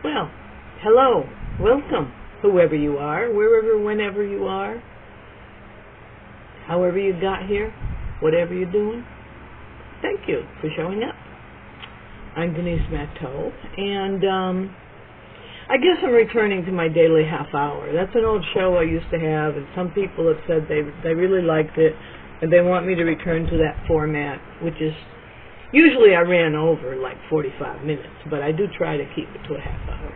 Well, hello, welcome, whoever you are, wherever, whenever you are, however you got here, whatever you're doing. Thank you for showing up. I'm Denise Matteau, and I guess I'm returning to my daily half hour. That's an old show I used to have, and some people have said they really liked it, and they want me to return to that format, which is, usually I ran over like 45 minutes, but I do try to keep it to a half hour.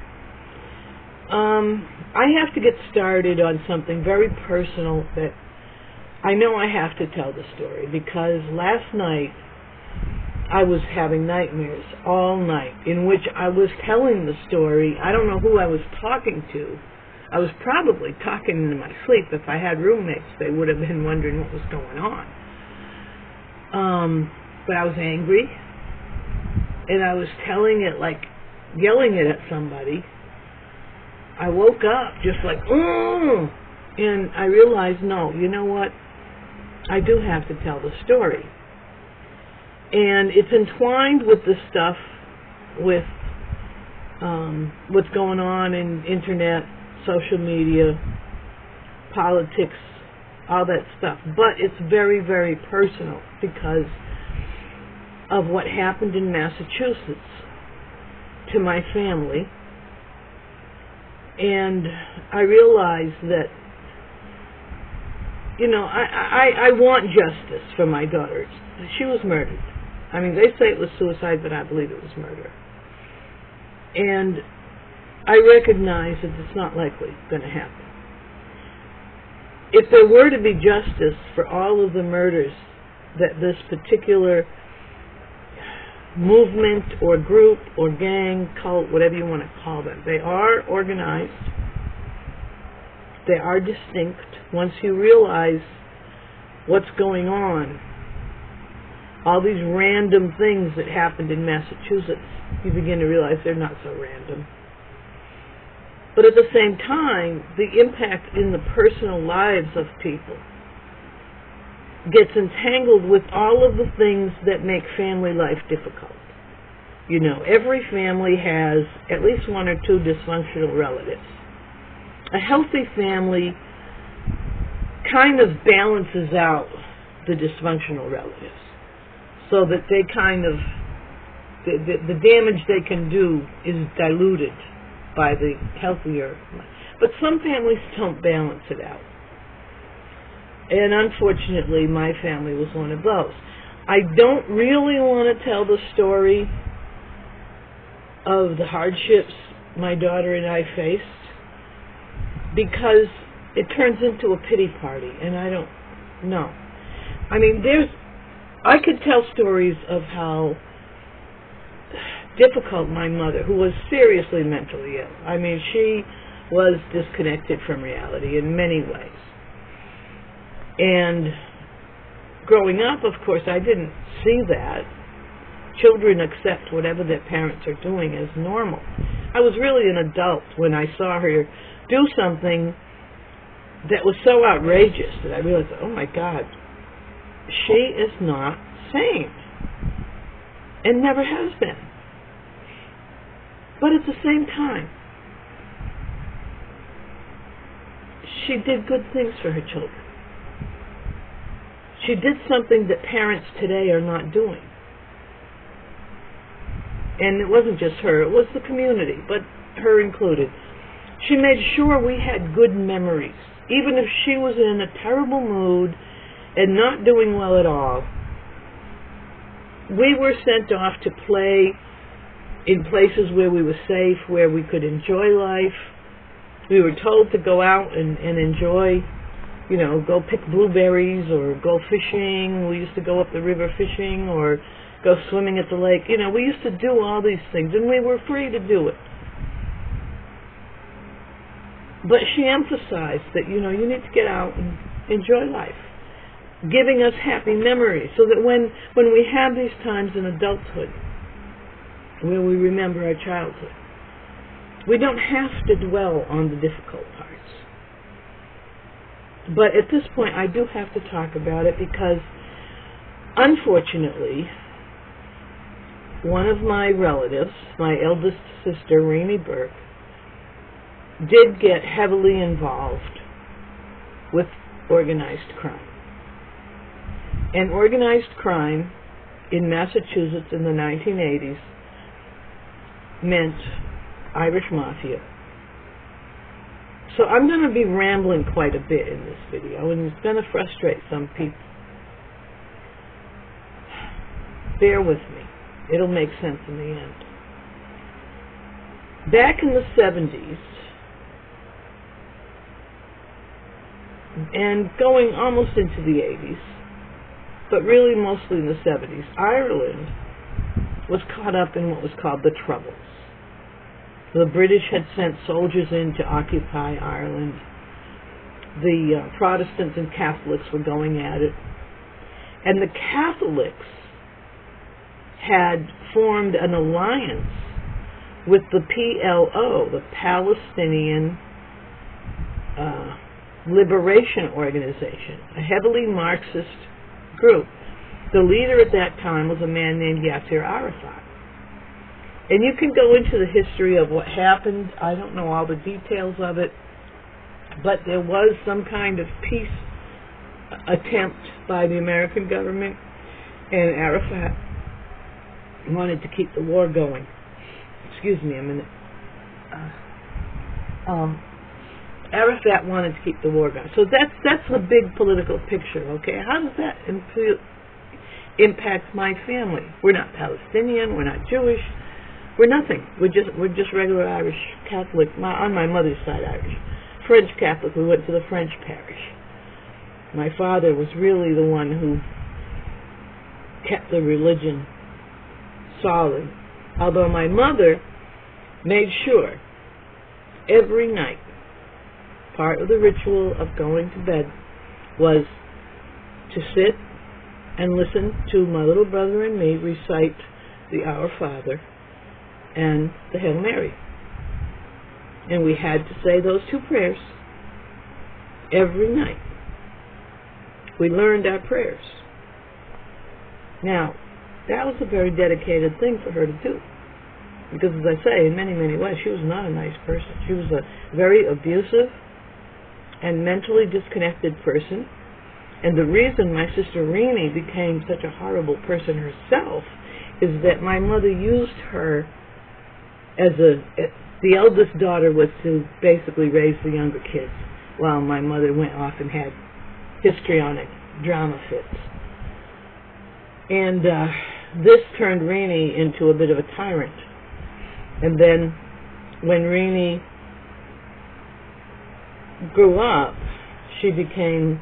I have to get started on something very personal that I know I have to tell the story, because last night I was having nightmares all night in which I was telling the story. I don't know who I was talking to. I was probably talking in my sleep. If I had roommates, they would have been wondering what was going on. But I was angry, and I was telling it like yelling it at somebody. I woke up just like, and I realized, no, you know what? I do have to tell the story. And it's entwined with the stuff, with what's going on in internet, social media, politics, all that stuff. But it's very, very personal because of what happened in Massachusetts to my family. And I realized that, you know, I want justice for my daughter. She was murdered. I mean, they say it was suicide, but I believe it was murder. And I recognize that it's not likely going to happen. If there were to be justice for all of the murders that this particular movement or group or gang, cult, whatever you want to call them, they are organized, they are distinct. Once you realize what's going on, all these random things that happened in Massachusetts, you begin to realize they're not so random. But at the same time, the impact in the personal lives of people gets entangled with all of the things that make family life difficult. You know, every family has at least one or two dysfunctional relatives. A healthy family kind of balances out the dysfunctional relatives, so that they kind of, the damage they can do is diluted by the healthier. But some families don't balance it out. And unfortunately, my family was one of those. I don't really want to tell the story of the hardships my daughter and I faced, because it turns into a pity party, and I don't know. I mean, I could tell stories of how difficult my mother, who was seriously mentally ill, I mean, she was disconnected from reality in many ways. And growing up, of course, I didn't see that. Children accept whatever their parents are doing as normal. I was really an adult when I saw her do something that was so outrageous that I realized, oh my God, she is not sane, and never has been. But at the same time, she did good things for her children. She did something that parents today are not doing. And it wasn't just her, it was the community, but her included. She made sure we had good memories. Even if she was in a terrible mood and not doing well at all, we were sent off to play in places where we were safe, where we could enjoy life. We were told to go out and enjoy, you know, go pick blueberries or go fishing. We used to go up the river fishing or go swimming at the lake. You know, we used to do all these things, and we were free to do it. But she emphasized that, you know, you need to get out and enjoy life, giving us happy memories, so that when we have these times in adulthood where we remember our childhood, we don't have to dwell on the difficult parts. But at this point, I do have to talk about it because, unfortunately, one of my relatives, my eldest sister, Rainey Burke, did get heavily involved with organized crime. And organized crime in Massachusetts in the 1980s meant Irish Mafia. So I'm going to be rambling quite a bit in this video, and it's going to frustrate some people. Bear with me. It'll make sense in the end. Back in the 70s, and going almost into the 80s, but really mostly in the 70s, Ireland was caught up in what was called the Troubles. The British had sent soldiers in to occupy Ireland. The Protestants and Catholics were going at it. And the Catholics had formed an alliance with the PLO, the Palestinian Liberation Organization, a heavily Marxist group. The leader at that time was a man named Yasser Arafat. And you can go into the history of what happened. I don't know all the details of it, but there was some kind of peace attempt by the American government, and Arafat wanted to keep the war going. Excuse me a minute. Arafat wanted to keep the war going. So that's the big political picture, okay? How does that impact my family? We're not Palestinian, we're not Jewish, we're nothing. We're just regular Irish Catholic, on my mother's side Irish. French Catholic, we went to the French parish. My father was really the one who kept the religion solid. Although my mother made sure every night, part of the ritual of going to bed was to sit and listen to my little brother and me recite the Our Father and the Hail Mary. And we had to say those two prayers every night. We learned our prayers. Now, that was a very dedicated thing for her to do. Because, as I say, in many, many ways, she was not a nice person. She was a very abusive and mentally disconnected person. And the reason my sister Renee became such a horrible person herself is that my mother used her as the eldest daughter was to basically raise the younger kids, while my mother went off and had histrionic drama fits. And this turned Renee into a bit of a tyrant. And then when Renee grew up, she became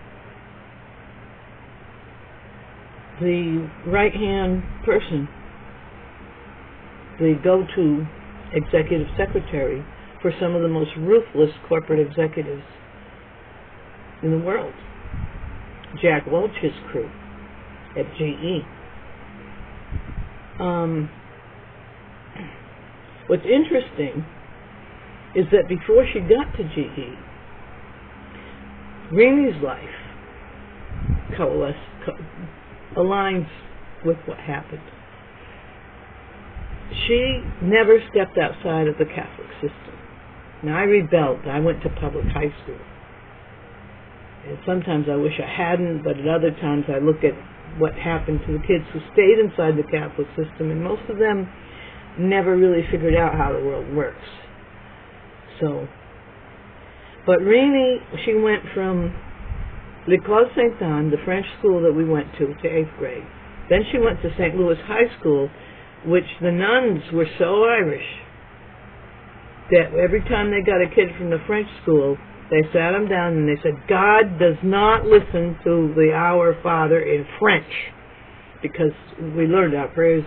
the right-hand person, the go-to executive secretary for some of the most ruthless corporate executives in the world. Jack Welch's crew at GE. What's interesting is that before she got to GE, Renee's life aligns with what happened. She never stepped outside of the Catholic system. Now, I rebelled. I went to public high school. And sometimes I wish I hadn't, but at other times I look at what happened to the kids who stayed inside the Catholic system, and most of them never really figured out how the world works. So, but Renee, she went from L'École Sainte-Anne, the French school that we went to 8th grade. Then she went to St. Louis High School, which the nuns were so Irish that every time they got a kid from the French school, they sat him down and they said, God does not listen to the Our Father in French, because we learned our prayers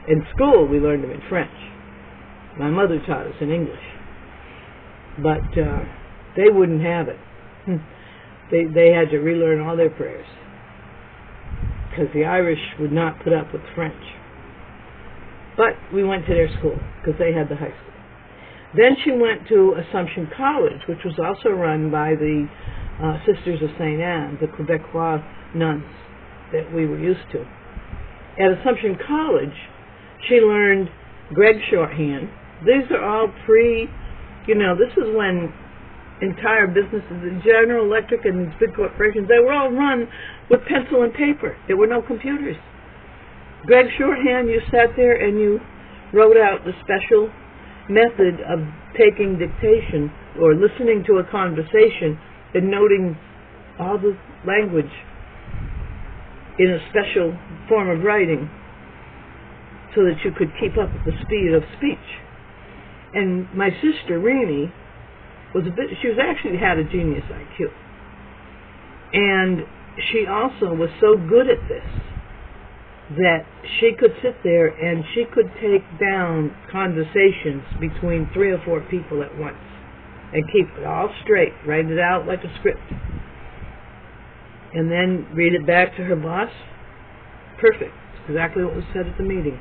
in school, we learned them in French. My mother taught us in English. But they wouldn't have it. They had to relearn all their prayers, because the Irish would not put up with French. But we went to their school, because they had the high school. Then she went to Assumption College, which was also run by the Sisters of St. Anne, the Quebecois nuns that we were used to. At Assumption College, she learned Gregg shorthand. These are all this is when entire businesses, General Electric and these big corporations, they were all run with pencil and paper. There were no computers. Gregg shorthand, you sat there and you wrote out the special method of taking dictation or listening to a conversation and noting all the language in a special form of writing so that you could keep up with the speed of speech. And my sister, Renee, she actually had a genius IQ. And she also was so good at this that she could sit there and she could take down conversations between 3 or 4 people at once and keep it all straight, write it out like a script, and then read it back to her boss. Perfect. It's exactly what was said at the meeting.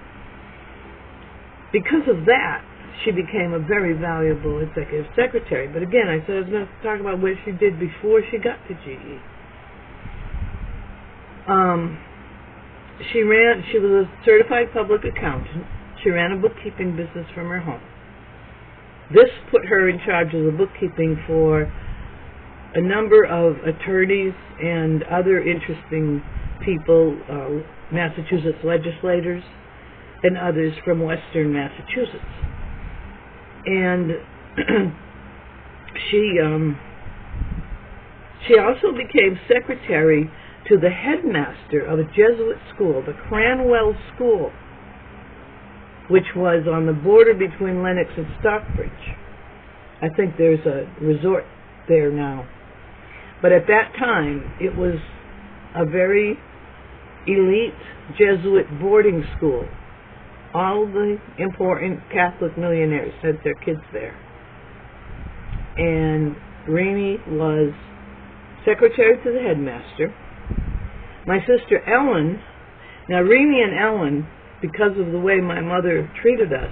Because of that, she became a very valuable executive secretary. But again, I said I was going to talk about what she did before she got to GE. She was a certified public accountant. She ran a bookkeeping business from her home. This put her in charge of the bookkeeping for a number of attorneys and other interesting people, Massachusetts legislators and others from Western Massachusetts. And she also became secretary to the headmaster of a Jesuit school, the Cranwell School, which was on the border between Lenox and Stockbridge. I think there's a resort there now. But at that time, it was a very elite Jesuit boarding school. All the important Catholic millionaires sent their kids there. And Renee was secretary to the headmaster. My sister Ellen, now Renee and Ellen, because of the way my mother treated us,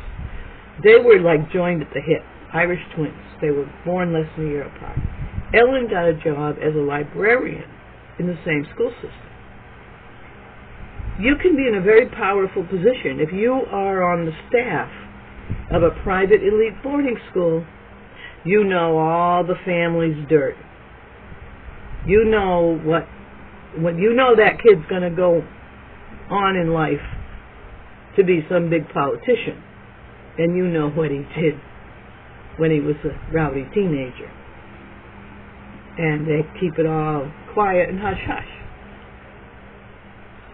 they were like joined at the hip, Irish twins. They were born less than a year apart. Ellen got a job as a librarian in the same school system. You can be in a very powerful position. If you are on the staff of a private elite boarding school, you know all the family's dirt. You know when you know that kid's going to go on in life to be some big politician, and you know what he did when he was a rowdy teenager. And they keep it all quiet and hush-hush.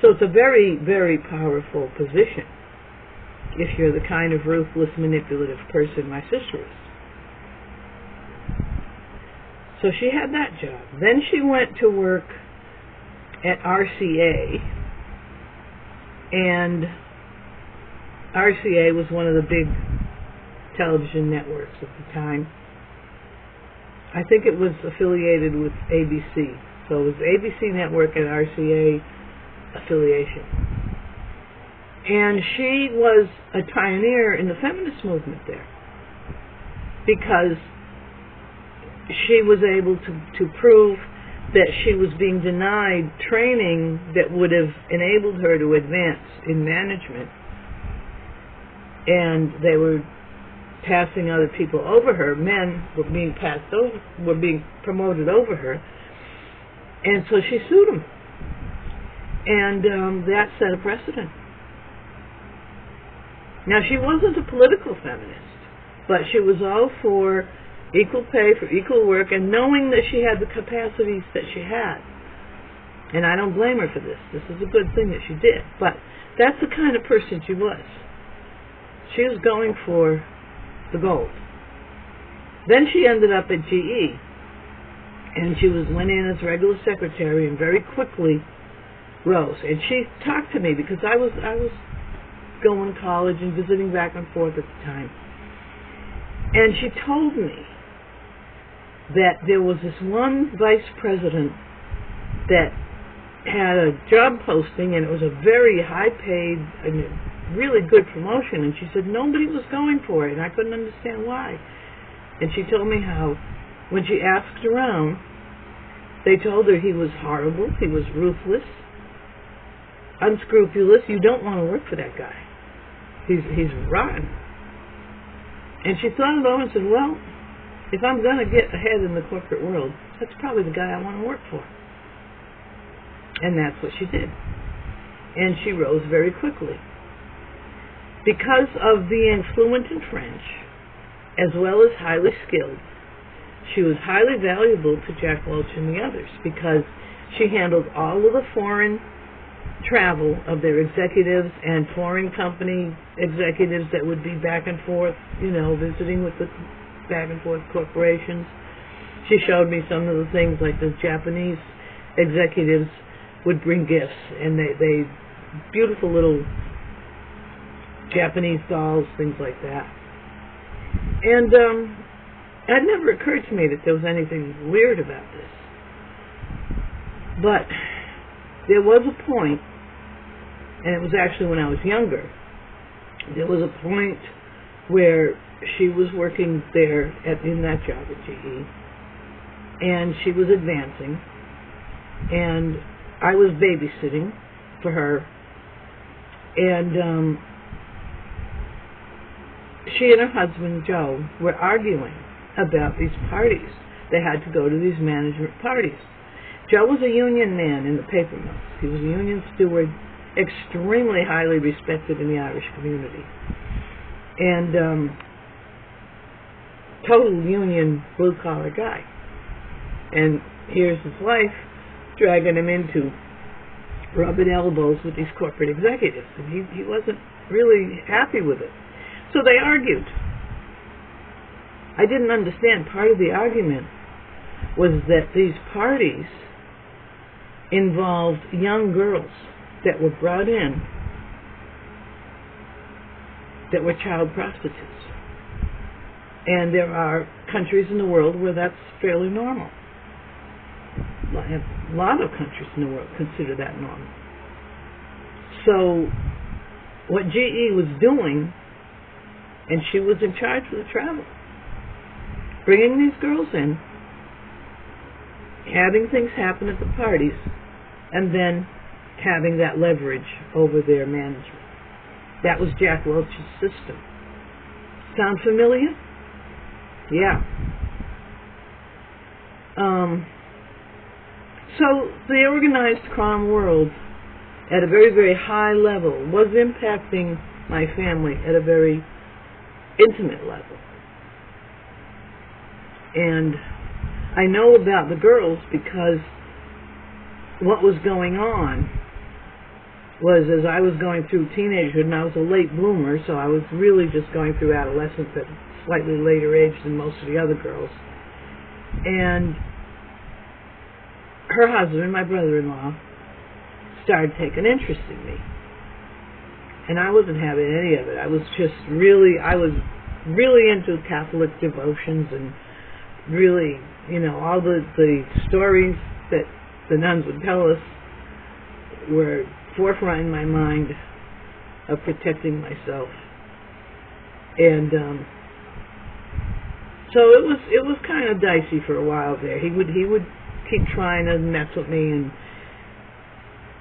So it's a very, very powerful position if you're the kind of ruthless, manipulative person my sister is. So she had that job. Then she went to work at RCA, and RCA was one of the big television networks at the time. I think it was affiliated with ABC. So it was ABC Network and RCA affiliation. And she was a pioneer in the feminist movement there because she was able to prove that she was being denied training that would have enabled her to advance in management, and they were passing other people over her. Men were being promoted over her, and so she sued them, and that set a precedent. Now, she wasn't a political feminist, but she was all for equal pay for equal work, and knowing that she had the capacities that she had. And I don't blame her for this. This is a good thing that she did. But that's the kind of person she was. She was going for the gold. Then she ended up at GE, and she went in as regular secretary and very quickly rose. And she talked to me because I was going to college and visiting back and forth at the time. And she told me that there was this one vice president that had a job posting, and it was a very high-paid and really good promotion, and she said nobody was going for it, and I couldn't understand why. And she told me how when she asked around, They told her he was horrible, he was ruthless, unscrupulous. You don't want to work for that guy. He's rotten. And she thought it over and said, well, if I'm going to get ahead in the corporate world, that's probably the guy I want to work for. And that's what she did. And she rose very quickly. Because of being fluent in French, as well as highly skilled, she was highly valuable to Jack Welch and the others, because she handled all of the foreign travel of their executives and foreign company executives that would be back and forth, visiting with the back and forth corporations. She showed me some of the things, like the Japanese executives would bring gifts, and they beautiful little Japanese dolls, things like that. And it never occurred to me that there was anything weird about this. But there was a point, and it was actually when I was younger, there was a point where she was working there in that job at GE, and she was advancing, and I was babysitting for her, and she and her husband, Joe, were arguing about these parties. They had to go to these management parties. Joe was a union man in the paper mills. He was a union steward, extremely highly respected in the Irish community. And total union blue-collar guy. And here's his wife dragging him into rubbing elbows with these corporate executives. And he wasn't really happy with it. So they argued. I didn't understand. Part of the argument was that these parties involved young girls that were brought in that were child prostitutes. And there are countries in the world where that's fairly normal. A lot of countries in the world consider that normal. So what GE was doing, and she was in charge of the travel, bringing these girls in, having things happen at the parties, and then having that leverage over their management. That was Jack Welch's system. Sound familiar? Yeah. So the organized crime world at a very, very high level was impacting my family at a very intimate level. And I know about the girls because what was going on was, as I was going through teenagehood, and I was a late bloomer, so I was really just going through adolescence at a slightly later age than most of the other girls. And her husband, my brother-in-law, started taking interest in me. And I wasn't having any of it. I was really into Catholic devotions and really, all the stories that the nuns would tell us were forefront in my mind of protecting myself. And so it was kind of dicey for a while there. He would keep trying to mess with me, and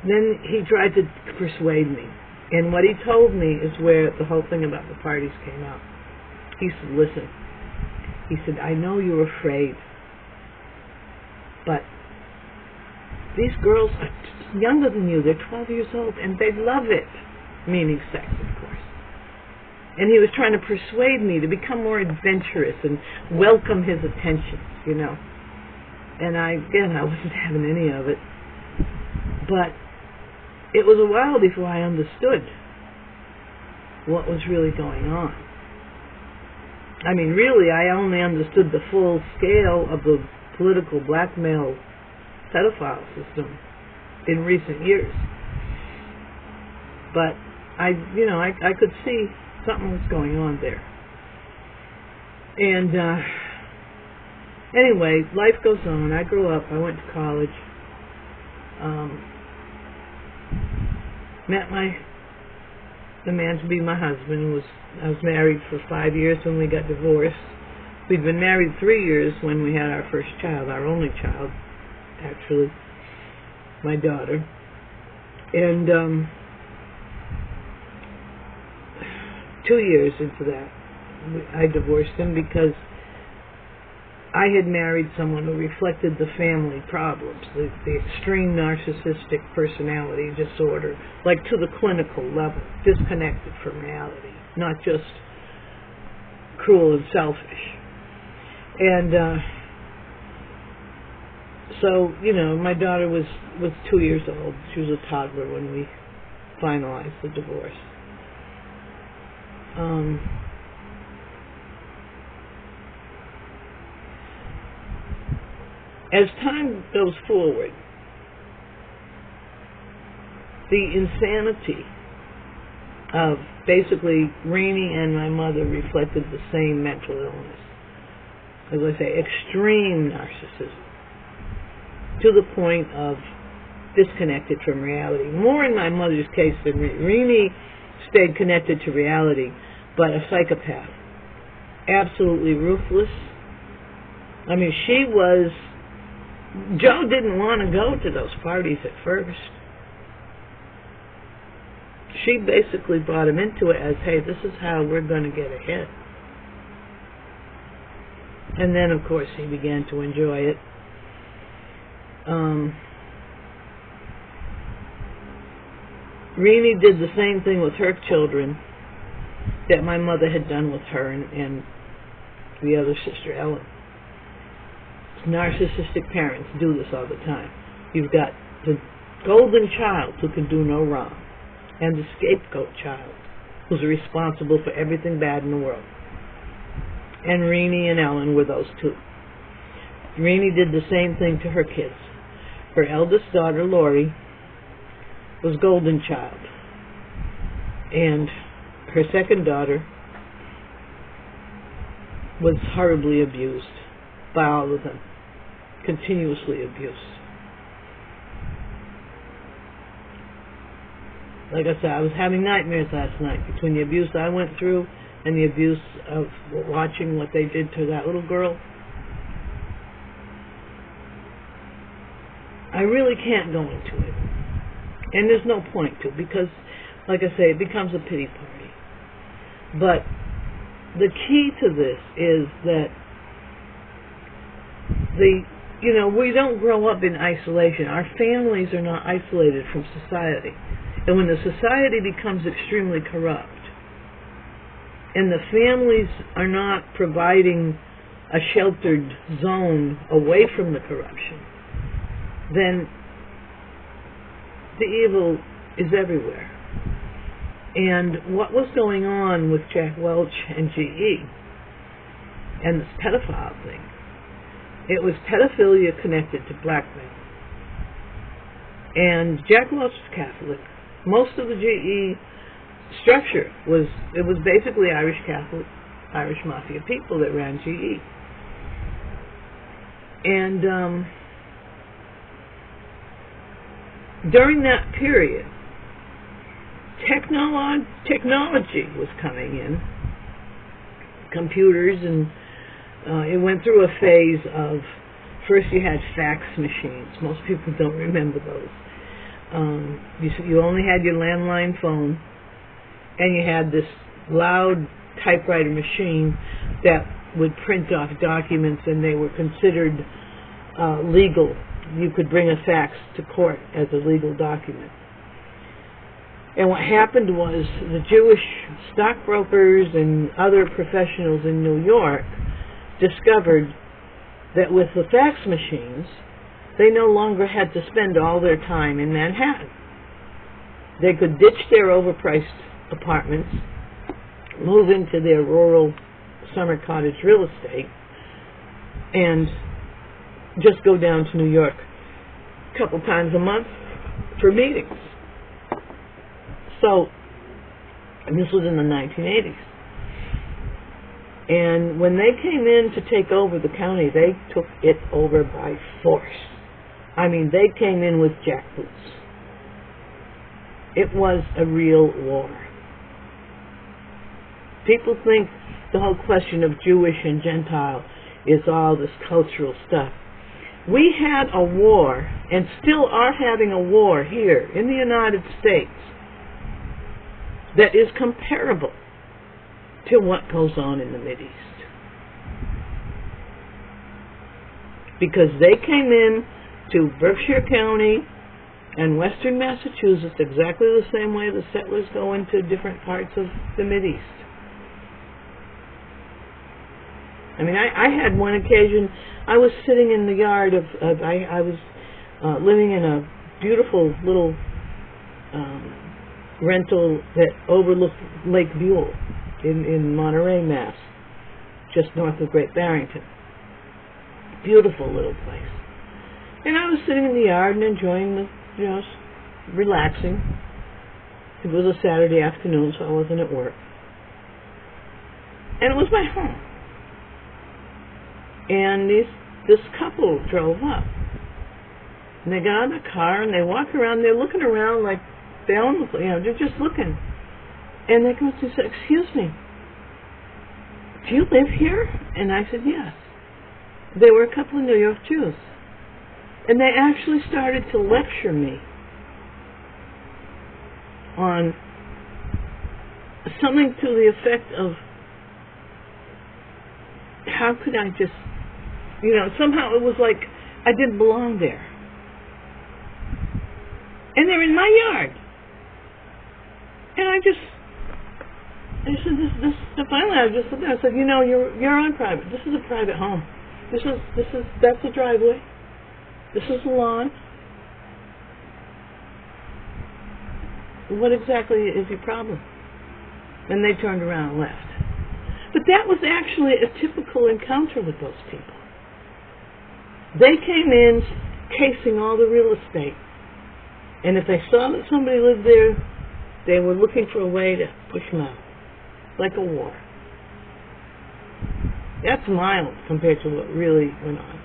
then he tried to persuade me. And what he told me is where the whole thing about the parties came out. He said, listen, he said, I know you're afraid, but these girls are younger than you. They're 12 years old, and they love it, meaning sex, of course. And he was trying to persuade me to become more adventurous and welcome his attentions, And I wasn't having any of it. But it was a while before I understood what was really going on. I mean, really, I only understood the full scale of the political blackmail pedophile system in recent years. But I could see something was going on there. And anyway, life goes on. I grew up. I went to college. Met the man to be my husband. I was married for 5 years when we got divorced. We'd been married 3 years when we had our first child, our only child. actually, my daughter. And 2 years into that, I divorced him because I had married someone who reflected the family problems, the extreme narcissistic personality disorder, like to the clinical level, disconnected from reality, not just cruel and selfish. And so, my daughter was 2 years old. She was a toddler when we finalized the divorce. As time goes forward, the insanity of basically Rainey and my mother reflected the same mental illness. As I say, extreme narcissism, to the point of disconnected from reality. More in my mother's case than Rainey stayed connected to reality, but a psychopath. Absolutely ruthless. I mean, Joe didn't want to go to those parties at first. She basically brought him into it as, hey, this is how we're going to get ahead. And then, of course, he began to enjoy it. Renee did the same thing with her children that my mother had done with her and the other sister, Ellen. Narcissistic parents do this all the time. You've got the golden child who can do no wrong, and the scapegoat child who's responsible for everything bad in the world. And Renee and Ellen were those two. Renee did the same thing to her kids. Her eldest daughter, Lori, was golden child, and her second daughter was horribly abused by all of them. Continuously abused. Like I said, I was having nightmares last night between the abuse I went through and the abuse of watching what they did to that little girl. I really can't go into it. And there's no point to, because, like I say, it becomes a pity party. But the key to this is that we don't grow up in isolation. Our families are not isolated from society. And when the society becomes extremely corrupt, and the families are not providing a sheltered zone away from the corruption, then the evil is everywhere. And what was going on with Jack Welch and GE and this pedophile thing, it was pedophilia connected to blackmail. And Jack Welch was Catholic. Most of the GE structure was basically Irish Catholic, Irish Mafia people that ran GE. And during that period, technology was coming in, computers, and it went through a phase of, first you had fax machines. Most people don't remember those. You only had your landline phone, and you had this loud typewriter machine that would print off documents, and they were considered legal. You could bring a fax to court as a legal document. And what happened was the Jewish stockbrokers and other professionals in New York discovered that with the fax machines, they no longer had to spend all their time in Manhattan. They could ditch their overpriced apartments, move into their rural summer cottage real estate, and just go down to New York a couple times a month for meetings. So, and this was in the 1980s. And when they came in to take over the county, they took it over by force. I mean, they came in with jackboots. It was a real war. People think the whole question of Jewish and Gentile is all this cultural stuff. We had a war, and still are having a war here in the United States, that is comparable to what goes on in the Mideast. Because they came in to Berkshire County and western Massachusetts exactly the same way the settlers go into different parts of the Mideast. I mean, I had one occasion, I was sitting in the yard of I was living in a beautiful little rental that overlooked Lake Buell in Monterey, Mass, just north of Great Barrington. Beautiful little place. And I was sitting in the yard and enjoying the, relaxing. It was a Saturday afternoon, so I wasn't at work. And it was my home. And this couple drove up. And they got out of the car and they walk around, they're looking around like they own the place, they're just looking. And they come up to me and say, "Excuse me, do you live here?" And I said, "Yes." They were a couple of New York Jews. And they actually started to lecture me on something to the effect of, how could I just, somehow it was like I didn't belong there. And they're in my yard. And I said, finally I just looked at it, I said, you're on private. This is a private home. That's a driveway. This is the lawn. What exactly is your problem? And they turned around and left. But that was actually a typical encounter with those people. They came in casing all the real estate. And if they saw that somebody lived there, they were looking for a way to push them out. Like a war. That's mild compared to what really went on.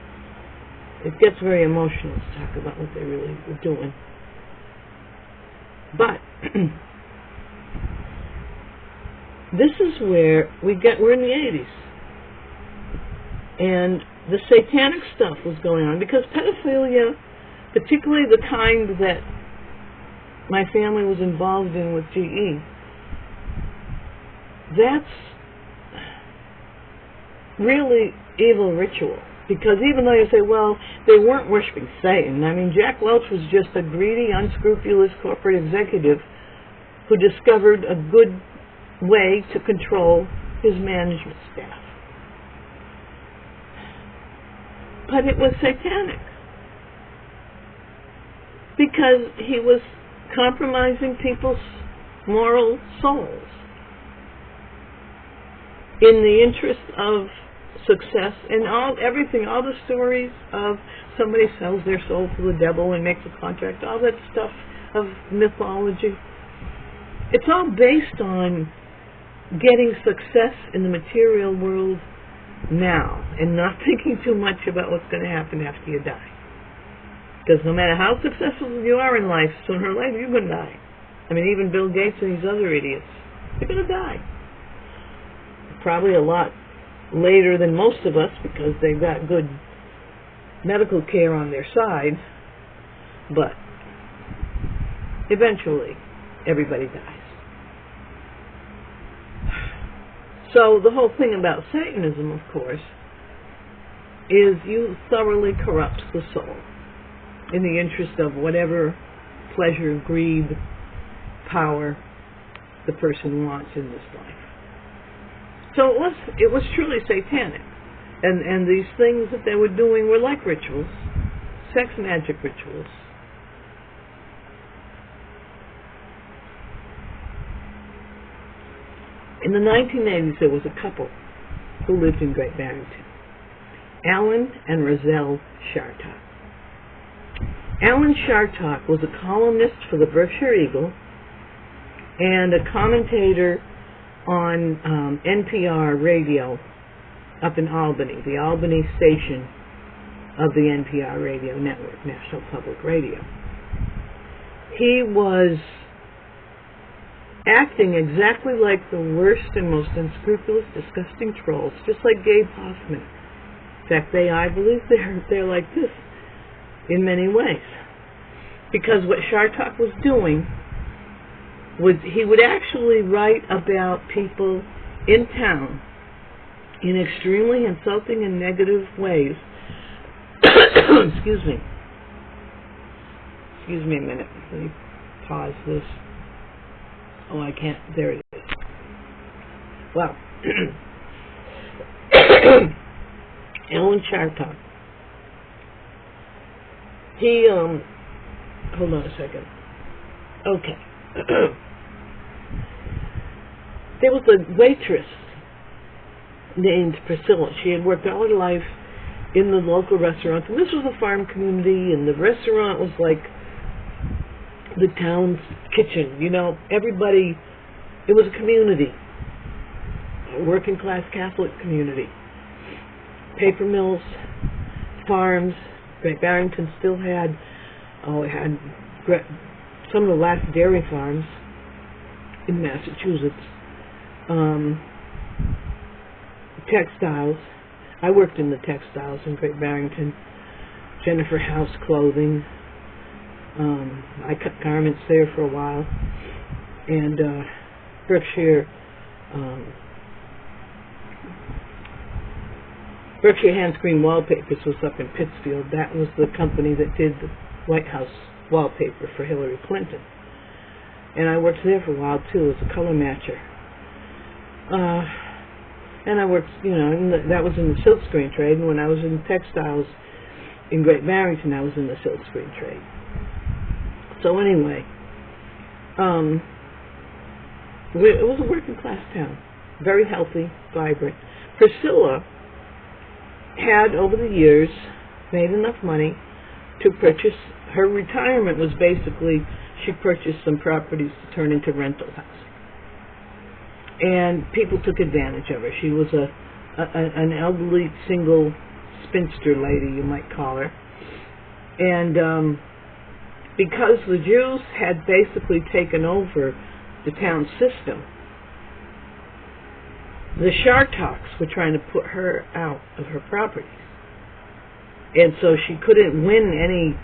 It gets very emotional to talk about what they really were doing. But this is where we're in the 80s. And the satanic stuff was going on because pedophilia, particularly the kind that my family was involved in with GE, that's really evil ritual. Because even though you say, well, they weren't worshiping Satan. I mean, Jack Welch was just a greedy, unscrupulous corporate executive who discovered a good way to control his management staff. But it was satanic. Because he was compromising people's moral souls in the interest of success and all the stories of somebody sells their soul to the devil and makes a contract, all that stuff of mythology. It's all based on getting success in the material world now and not thinking too much about what's going to happen after you die. Because no matter how successful you are in life, sooner or later you're going to die. I mean, even Bill Gates and these other idiots, they're going to die. Probably a lot later than most of us because they've got good medical care on their side, but eventually everybody dies. So the whole thing about Satanism, of course, is you thoroughly corrupt the soul in the interest of whatever pleasure, greed, power the person wants in this life. So it was truly satanic. And these things that they were doing were like rituals, sex magic rituals. In the 1980s, there was a couple who lived in Great Barrington, Alan and Roselle Shartock. Alan Shartock was a columnist for the Berkshire Eagle and a commentator on NPR radio up in Albany, the Albany station of the NPR radio network, National Public Radio. He was acting exactly like the worst and most unscrupulous, disgusting trolls, just like Gabe Hoffman. In fact, I believe they're like this. in many ways. Because what Shartok was doing was he would actually write about people in town in extremely insulting and negative ways. Excuse me. Excuse me a minute. Let me pause this. Oh, I can't. There it is. Wow. Alan Shartok. He, hold on a second. Okay. There was a waitress named Priscilla. She had worked all her life in the local restaurant. And this was a farm community, and the restaurant was like the town's kitchen. You know, everybody, it was a community, a working class Catholic community. Paper mills, farms. Great Barrington still had, it had some of the last dairy farms in Massachusetts. Textiles. I worked in the textiles in Great Barrington. Jennifer House Clothing. I cut garments there for a while. And Berkshire Hands-Green Wallpapers was up in Pittsfield. That was the company that did the White House wallpaper for Hillary Clinton. And I worked there for a while, too, as a color matcher. And I worked, that was in the silkscreen trade. And when I was in textiles in Great Barrington, I was in the silkscreen trade. So anyway, it was a working class town. Very healthy, vibrant. Priscilla had, over the years, made enough money to purchase, her retirement was basically, she purchased some properties to turn into rental housing. And people took advantage of her. She was an elderly, single spinster lady, you might call her. And because the Jews had basically taken over the town system, the Shartoks were trying to put her out of her properties. And so she couldn't win any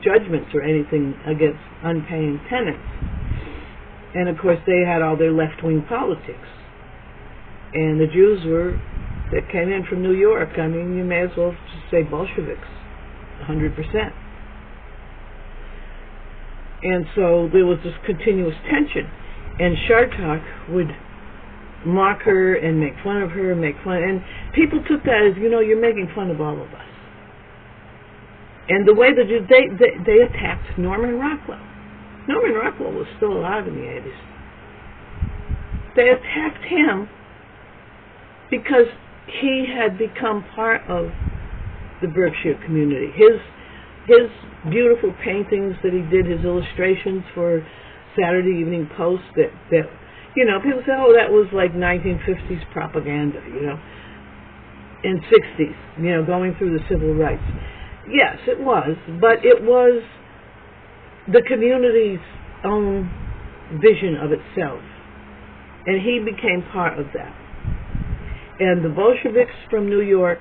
judgments or anything against unpaying tenants. And of course they had all their left-wing politics. And the Jews that came in from New York, I mean, you may as well just say Bolsheviks, 100%. And so there was this continuous tension. And Shartok would mock her and make fun of her, and people took that as, you're making fun of all of us. And the way that they attacked Norman Rockwell. Norman Rockwell was still alive in the 80s. They attacked him because he had become part of the Berkshire community. His beautiful paintings that he did, his illustrations for Saturday Evening Post that people say, oh, that was like 1950s propaganda, and 60s, going through the civil rights. Yes, it was, but it was the community's own vision of itself. And he became part of that. And the Bolsheviks from New York,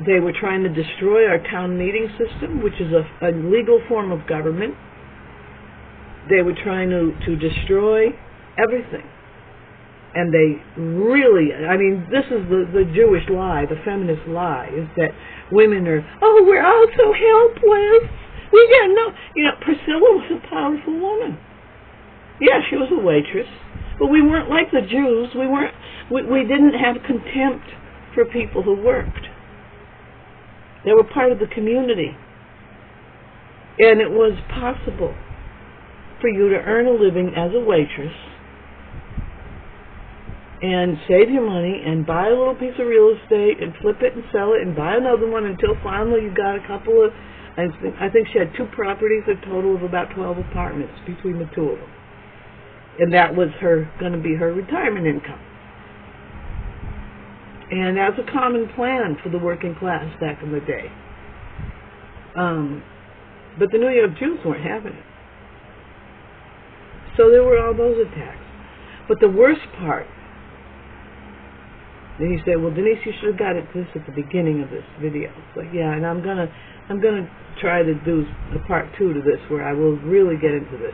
they were trying to destroy our town meeting system, which is a legal form of government. They were trying to destroy everything. And they really, this is the Jewish lie, the feminist lie, is that women are, we're all so helpless. We got Priscilla was a powerful woman. Yeah, she was a waitress. But we weren't like the Jews. We didn't have contempt for people who worked. They were part of the community. And it was possible for you to earn a living as a waitress and save your money and buy a little piece of real estate and flip it and sell it and buy another one until finally you got a couple of, I think she had 2 properties, a total of about 12 apartments between the 2 of them. And that was going to be her retirement income. And that was a common plan for the working class back in the day. But the New York Jews weren't having it. So there were all those attacks. But the worst part, then you say, well, Denise, you should have got at this at the beginning of this video. It's like, yeah, and I'm going to I'm going to try to do a part 2 to this where I will really get into this.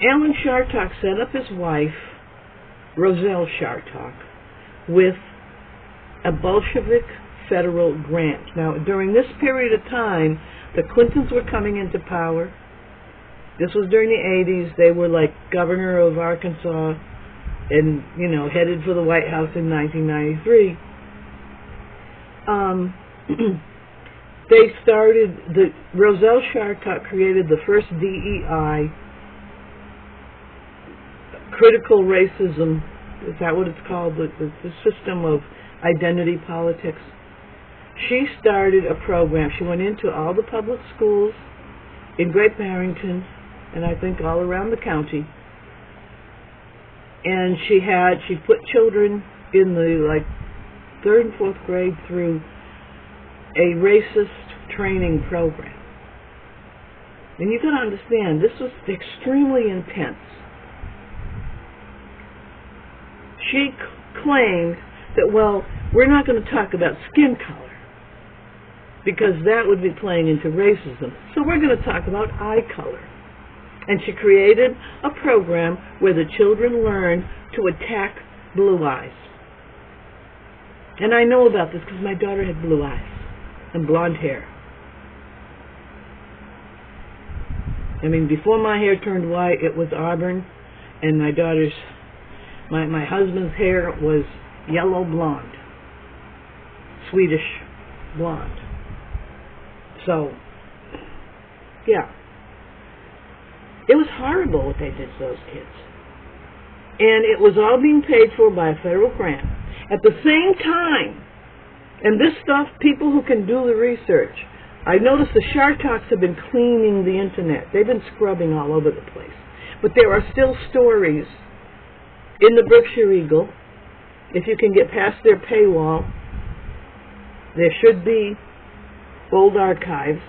Alan Shartok set up his wife, Roselle Shartok, with a Bolshevik federal grant. Now, during this period of time, the Clintons were coming into power. This was during the 80s. They were like governor of Arkansas and, you know, headed for the White House in 1993. Roselle Shartok created the first DEI, critical racism, is that what it's called, the system of identity politics. She started a program. She went into all the public schools in Great Barrington, and I think all around the county, and she put children in the like 3rd and 4th grade through a racist training program. And you got to understand, this was extremely intense. She claimed that, well, we're not going to talk about skin color because that would be playing into racism. So we're going to talk about eye color. And she created a program where the children learned to attack blue eyes. And I know about this because my daughter had blue eyes and blonde hair. I mean, before my hair turned white, it was auburn, and my husband's hair was yellow blonde, Swedish blonde. So, yeah. It was horrible what they did to those kids. And it was all being paid for by a federal grant. At the same time, and this stuff, people who can do the research, I noticed the Shartoks have been cleaning the internet. They've been scrubbing all over the place. But there are still stories in the Berkshire Eagle. If you can get past their paywall, there should be old archives.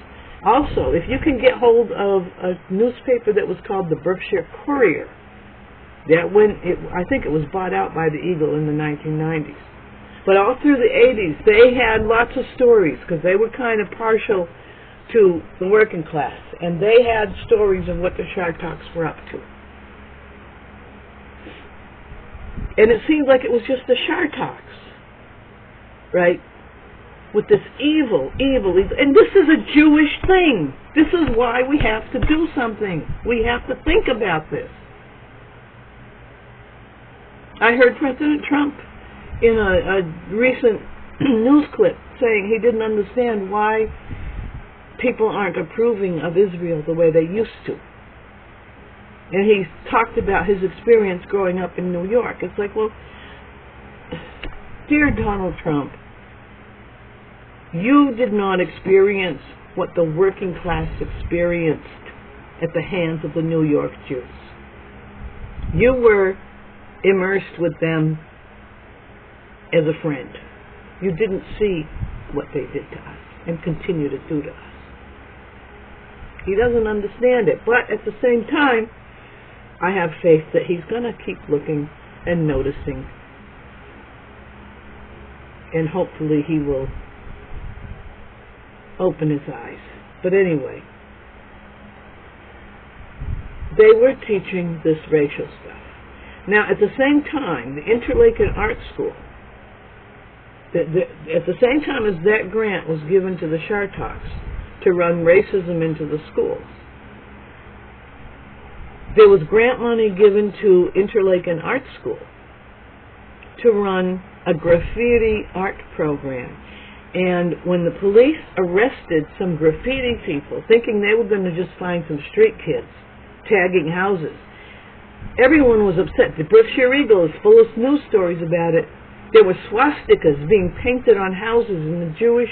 Also, if you can get hold of a newspaper that was called the Berkshire Courier, I think it was bought out by the Eagle in the 1990s. But all through the 80s, they had lots of stories because they were kind of partial to the working class. And they had stories of what the Shartoks were up to. And it seemed like it was just the Shartoks, right? With this evil. And this is a Jewish thing. This is why we have to do something. We have to think about this. I heard President Trump in a recent news clip saying he didn't understand why people aren't approving of Israel the way they used to. And he talked about his experience growing up in New York. It's like, well, dear Donald Trump, you did not experience what the working class experienced at the hands of the New York Jews. You were immersed with them as a friend. You didn't see what they did to us and continue to do to us. He doesn't understand it, but at the same time, I have faith that he's going to keep looking and noticing, and hopefully he will open his eyes. But anyway, they were teaching this racial stuff. Now, at the same time, the Interlaken Art School, at the same time as that grant was given to the Shartoks to run racism into the schools, there was grant money given to Interlaken Art School to run a graffiti art program. And when the police arrested some graffiti people, thinking they were going to just find some street kids tagging houses, everyone was upset. The Berkshire Eagle is full of news stories about it. There were swastikas being painted on houses in the Jewish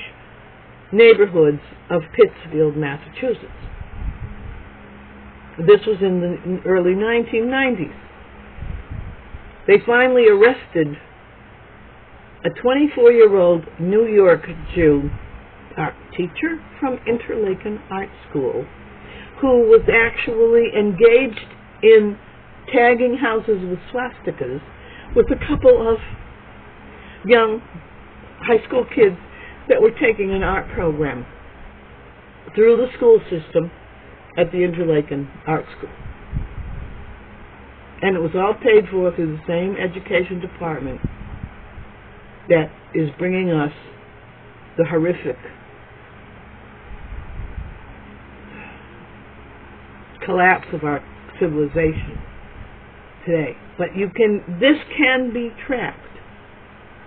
neighborhoods of Pittsfield, Massachusetts. This was in the early 1990s. They finally arrested a 24-year-old New York Jew art teacher from Interlaken Art School who was actually engaged in tagging houses with swastikas with a couple of young high school kids that were taking an art program through the school system at the Interlaken Art School. And it was all paid for through the same education department that is bringing us the horrific collapse of our civilization today. But this can be tracked.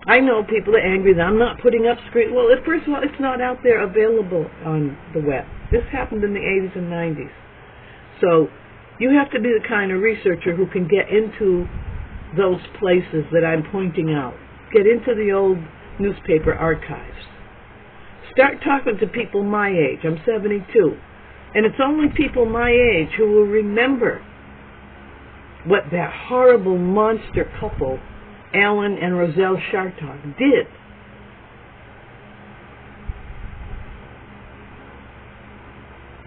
I know people are angry that I'm not putting up screen. Well, first of all, it's not out there available on the web. This happened in the 80s and 90s. So you have to be the kind of researcher who can get into those places that I'm pointing out. Get into the old newspaper archives. Start talking to people my age. I'm 72. And it's only people my age who will remember what that horrible monster couple, Alan and Roselle Chartock, did.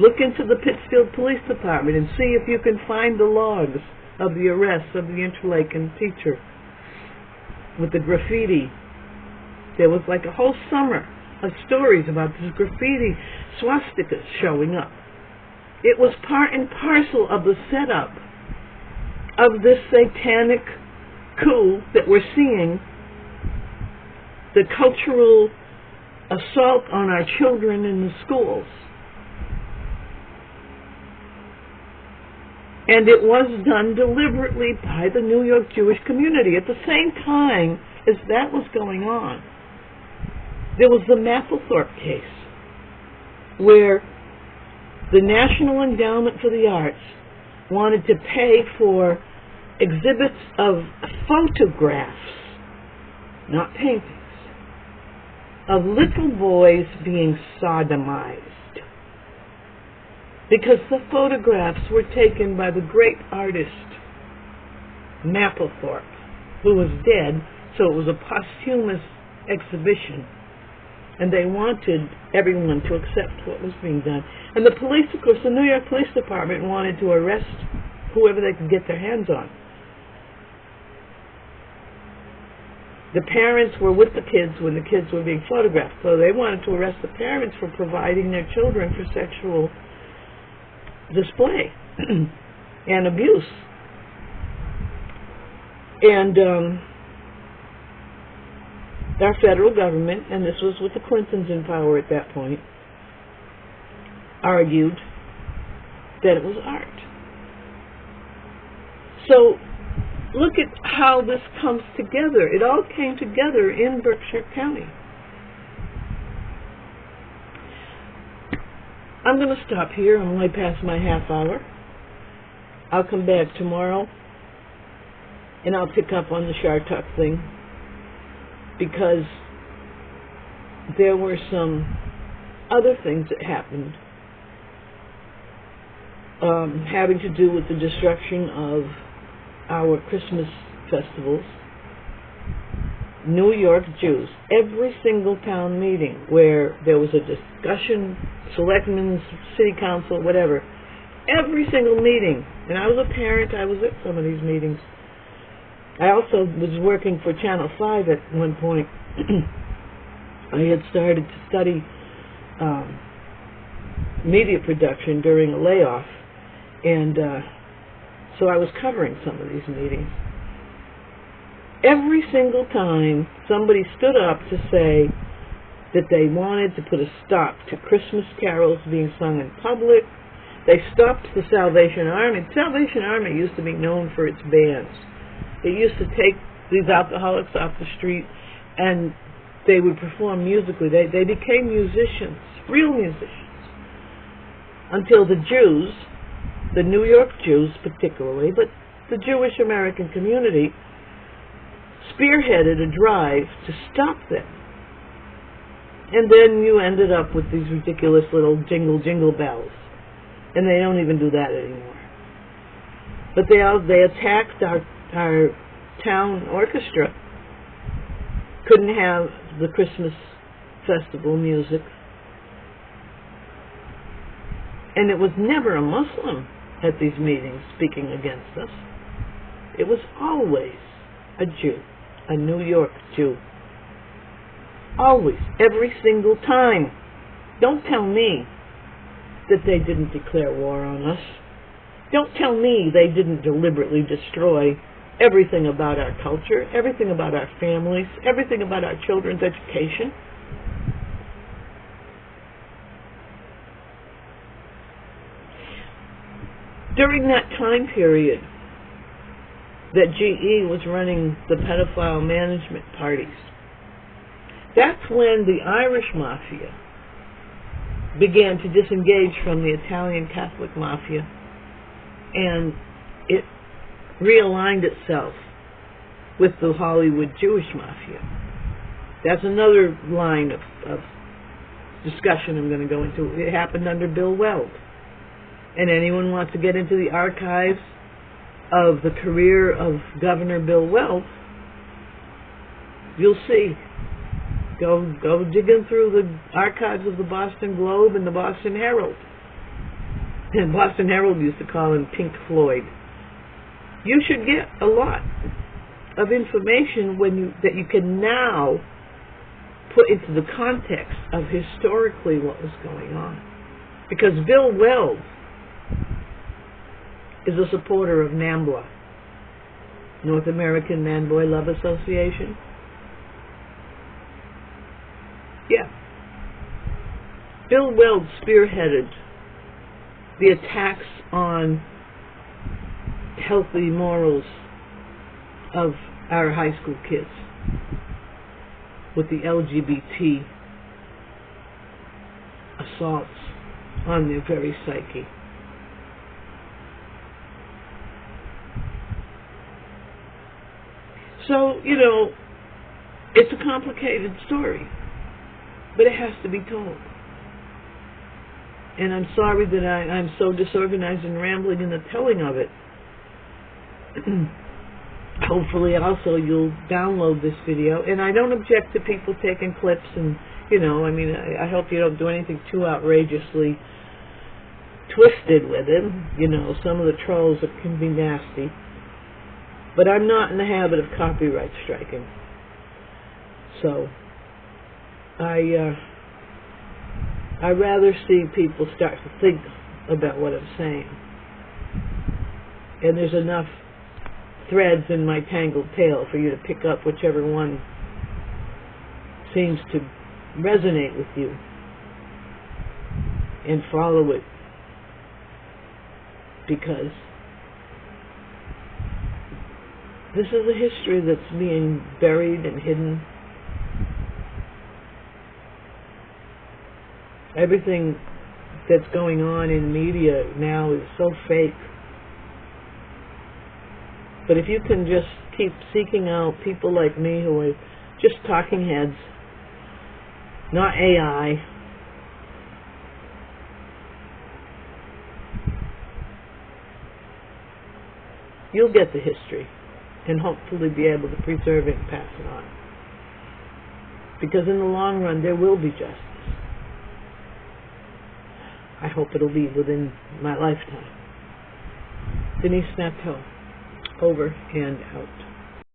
Look into the Pittsfield Police Department and see if you can find the logs of the arrest of the Interlaken teacher with the graffiti. There was like a whole summer of stories about this graffiti swastikas showing up. It was part and parcel of the setup of this satanic coup that we're seeing, the cultural assault on our children in the schools. And it was done deliberately by the New York Jewish community. At the same time as that was going on, there was the Mapplethorpe case, where the National Endowment for the Arts wanted to pay for exhibits of photographs, not paintings, of little boys being sodomized. Because the photographs were taken by the great artist Mapplethorpe, who was dead, so it was a posthumous exhibition. And they wanted everyone to accept what was being done. And the police, of course, the New York Police Department wanted to arrest whoever they could get their hands on. The parents were with the kids when the kids were being photographed, so they wanted to arrest the parents for providing their children for sexual display and abuse. And our federal government, and this was with the Clintons in power at that point, argued that it was art. So look at how this comes together. It all came together in Berkshire County. I'm going to stop here. I'm way past my half hour. I'll come back tomorrow and I'll pick up on the Chartock thing, because there were some other things that happened having to do with the destruction of our Christmas festivals. New York Jews, every single town meeting where there was a discussion, selectmen's, city council, whatever, every single meeting, and I was a parent, I was at some of these meetings. I also was working for Channel 5 at one point. I had started to study media production during a layoff, and so I was covering some of these meetings. Every single time somebody stood up to say that they wanted to put a stop to Christmas carols being sung in public, they stopped the Salvation Army. The Salvation Army used to be known for its bands. They used to take these alcoholics off the street and they would perform musically. They became musicians, real musicians, until the Jews, the New York Jews particularly, but the Jewish American community, spearheaded a drive to stop them. And then you ended up with these ridiculous little jingle bells. And they don't even do that anymore. But they attacked our town orchestra. Couldn't have the Christmas festival music. And it was never a Muslim at these meetings speaking against us. It was always a Jew, a New York Jew. Always. Every single time. Don't tell me that they didn't declare war on us. Don't tell me they didn't deliberately destroy everything about our culture, everything about our families, everything about our children's education. During that time period that GE was running the pedophile management parties, that's when the Irish mafia began to disengage from the Italian Catholic mafia, and it realigned itself with the Hollywood Jewish mafia. That's another line of discussion I'm going to go into. It happened under Bill Weld. And anyone wants to get into the archives of the career of Governor Bill Weld, you'll see. Go digging through the archives of the Boston Globe and the Boston Herald. And Boston Herald used to call him Pink Floyd. You should get a lot of information that you can now put into the context of historically what was going on. Because Bill Weld is a supporter of NAMBLA, North American Man-Boy Love Association. Yeah. Bill Weld spearheaded the attacks on healthy morals of our high school kids with the LGBT assaults on their very psyche. So, it's a complicated story, but it has to be told. And I'm sorry that I'm so disorganized and rambling in the telling of it. Hopefully also you'll download this video. And I don't object to people taking clips and, I hope you don't do anything too outrageously twisted with it. Some of the trolls can be nasty. But I'm not in the habit of copyright striking. So, I rather see people start to think about what I'm saying. And there's enough threads in my tangled tale for you to pick up whichever one seems to resonate with you and follow it. Because this is a history that's being buried and hidden. Everything that's going on in media now is so fake. But if you can just keep seeking out people like me who are just talking heads, not AI, you'll get the history and hopefully be able to preserve it and pass it on. Because in the long run, there will be justice. I hope it'll be within my lifetime. Denise Nateau, over and out.